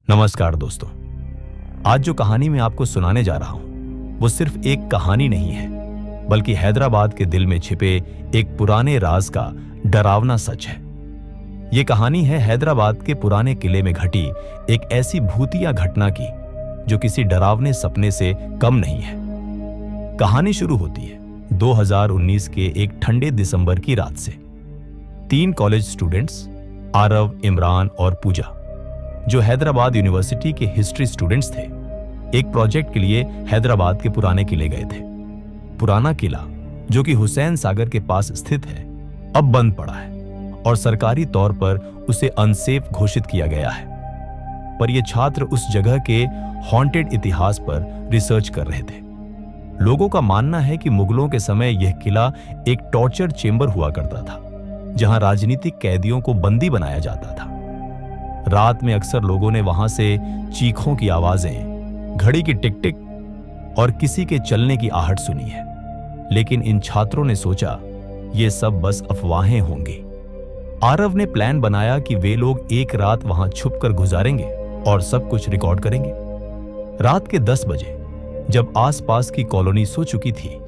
नमस्कार दोस्तों। आज जो कहानी मैं आपको सुनाने जा रहा हूं वो सिर्फ एक कहानी नहीं है, बल्कि हैदराबाद के दिल में छिपे एक पुराने राज का डरावना सच है। ये कहानी है हैदराबाद के पुराने किले में घटी एक ऐसी भूतिया घटना की जो किसी डरावने सपने से कम नहीं है। कहानी शुरू होती है 2019 के एक ठंडे दिसंबर की रात से। 3 कॉलेज स्टूडेंट्स आरव, इमरान और पूजा, जो हैदराबाद यूनिवर्सिटी के हिस्ट्री स्टूडेंट्स थे, एक प्रोजेक्ट के लिए हैदराबाद के पुराने किले गए थे। पुराना किला, जो कि हुसैन सागर के पास स्थित है, अब बंद पड़ा है और सरकारी तौर पर उसे अनसेफ घोषित किया गया है। पर ये छात्र उस जगह के हॉन्टेड इतिहास पर रिसर्च कर रहे थे। लोगों का मानना है कि मुगलों के समय यह किला एक टॉर्चर चेंबर हुआ करता था, जहां राजनीतिक कैदियों को बंदी बनाया जाता था। रात में अक्सर लोगों ने वहां से चीखों की आवाजें, घड़ी की टिक टिक और किसी के चलने की आहट सुनी है। लेकिन इन छात्रों ने सोचा ये सब बस अफवाहें होंगी। आरव ने प्लान बनाया कि वे लोग एक रात वहां छुपकर गुजारेंगे और सब कुछ रिकॉर्ड करेंगे। रात के 10 बजे जब आसपास की कॉलोनी सो चुकी थी,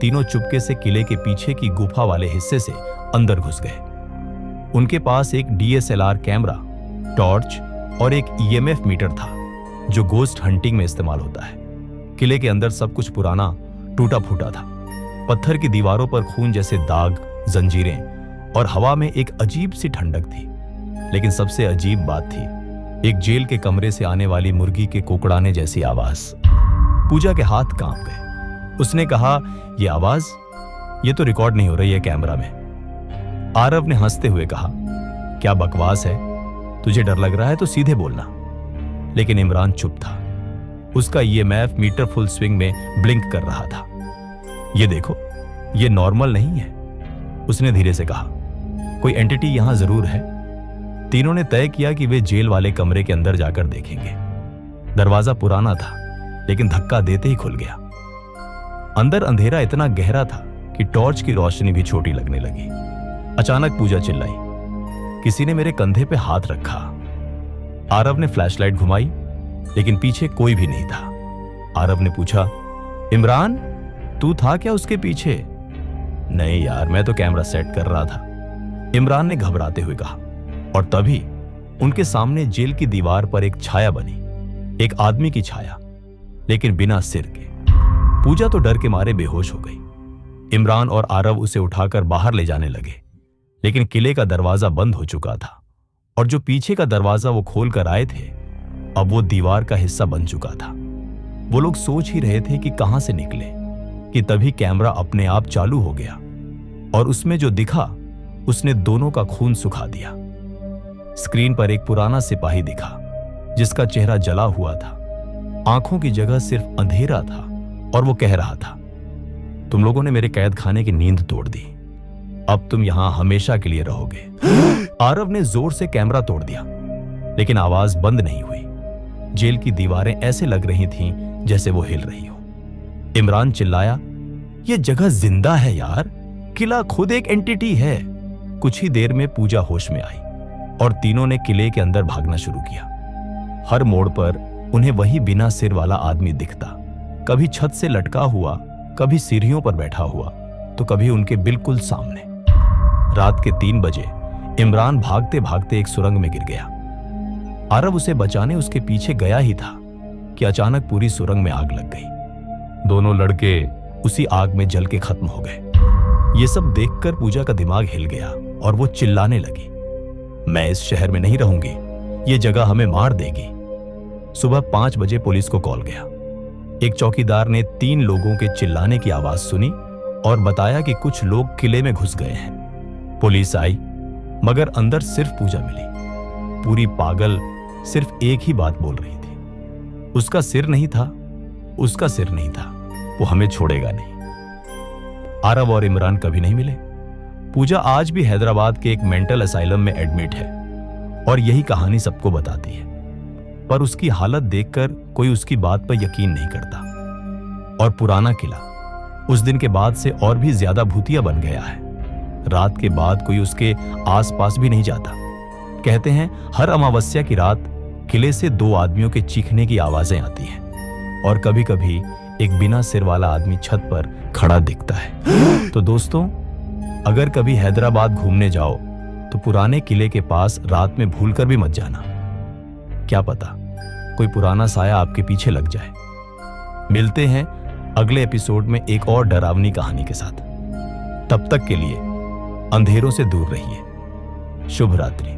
तीनों चुपके से किले के पीछे की गुफा वाले हिस्से से अंदर घुस गए। उनके पास एक DSLR कैमरा, टॉर्च और एक EMF मीटर था, जो गोस्ट हंटिंग में इस्तेमाल होता है। किले के अंदर सब कुछ पुराना, टूटा फूटा था। पत्थर की दीवारों पर खून जैसे दाग, जंजीरें और हवा में एक अजीब सी ठंडक थी। लेकिन सबसे अजीब बात थी एक जेल के कमरे से आने वाली मुर्गी के कोकड़ाने जैसी आवाज। पूजा के हाथ कांप गए। उसने कहा, यह आवाज, ये तो रिकॉर्ड नहीं हो रही है कैमरा में। आरव ने हंसते हुए कहा, क्या बकवास है, तुझे डर लग रहा है तो सीधे बोलना। लेकिन इमरान चुप था। उसका EMF मीटर फुल स्विंग में ब्लिंक कर रहा था। ये देखो, ये नॉर्मल नहीं है, उसने धीरे से कहा। कोई एंटिटी यहां जरूर है। तीनों ने तय किया कि वे जेल वाले कमरे के अंदर जाकर देखेंगे। दरवाजा पुराना था, लेकिन धक्का देते ही खुल गया। अंदर अंधेरा इतना गहरा था कि टॉर्च की रोशनी भी छोटी लगने लगी। अचानक पूजा चिल्लाई, किसी ने मेरे कंधे पे हाथ रखा। आरव ने फ्लैशलाइट घुमाई, लेकिन पीछे कोई भी नहीं था। आरव ने पूछा, इमरान, तू था क्या उसके पीछे? नहीं यार, मैं तो कैमरा सेट कर रहा था, इमरान ने घबराते हुए कहा। और तभी उनके सामने जेल की दीवार पर एक छाया बनी, एक आदमी की छाया, लेकिन बिना सिर के। पूजा तो डर के मारे बेहोश हो गई। इमरान और आरव उसे उठाकर बाहर ले जाने लगे, लेकिन किले का दरवाजा बंद हो चुका था और जो पीछे का दरवाजा वो खोल कर आए थे, अब वो दीवार का हिस्सा बन चुका था। वो लोग सोच ही रहे थे कि कहां से निकले कि तभी कैमरा अपने आप चालू हो गया और उसमें जो दिखा उसने दोनों का खून सुखा दिया। स्क्रीन पर एक पुराना सिपाही दिखा, जिसका चेहरा जला हुआ था। आंखों की जगह सिर्फ अंधेरा था और वो कह रहा था, तुम लोगों ने मेरे कैद खाने की नींद तोड़ दी, अब तुम यहां हमेशा के लिए रहोगे। आरव ने जोर से कैमरा तोड़ दिया, लेकिन आवाज बंद नहीं हुई। जेल की दीवारें ऐसे लग रही थीं जैसे वो हिल रही हो। इमरान चिल्लाया, यह जगह जिंदा है यार, किला खुद एक एंटिटी है। कुछ ही देर में पूजा होश में आई और तीनों ने किले के अंदर भागना शुरू किया। हर मोड़ पर उन्हें वही बिना सिर वाला आदमी दिखता, कभी छत से लटका हुआ, कभी सीढ़ियों पर बैठा हुआ, तो कभी उनके बिल्कुल सामने। रात के 3 बजे इमरान भागते भागते एक सुरंग में गिर गया। आरव उसे बचाने उसके पीछे गया ही था कि अचानक पूरी सुरंग में आग लग गई। दोनों लड़के उसी आग में जल के खत्म हो गए। ये सब देखकर पूजा का दिमाग हिल गया और वो चिल्लाने लगी, मैं इस शहर में नहीं रहूंगी, ये जगह हमें मार देगी। सुबह 5 बजे पुलिस को कॉल गया। एक चौकीदार ने 3 लोगों के चिल्लाने की आवाज सुनी और बताया कि कुछ लोग किले में घुस गए हैं। पुलिस आई, मगर अंदर सिर्फ पूजा मिली, पूरी पागल, सिर्फ एक ही बात बोल रही थी, उसका सिर नहीं था, उसका सिर नहीं था, वो हमें छोड़ेगा नहीं। आरव और इमरान कभी नहीं मिले। पूजा आज भी हैदराबाद के एक मेंटल असाइलम में एडमिट है और यही कहानी सबको बताती है, पर उसकी हालत देखकर कोई उसकी बात पर यकीन नहीं करता। और पुराना किला उस दिन के बाद से और भी ज्यादा भूतिया बन गया है। रात के बाद कोई उसके आसपास भी नहीं जाता। कहते हैं हर अमावस्या की रात किले से दो आदमियों के चीखने की आवाजें आती हैं और कभी कभी एक बिना सिर वाला आदमी छत पर खड़ा दिखता है। तो दोस्तों, अगर कभी हैदराबाद घूमने जाओ तो पुराने किले के पास रात में भूलकर भी मत जाना। क्या पता कोई पुराना साया आपके पीछे लग जाए। मिलते हैं अगले एपिसोड में एक और डरावनी कहानी के साथ। तब तक के लिए अंधेरों से दूर रहिए। शुभ रात्रि।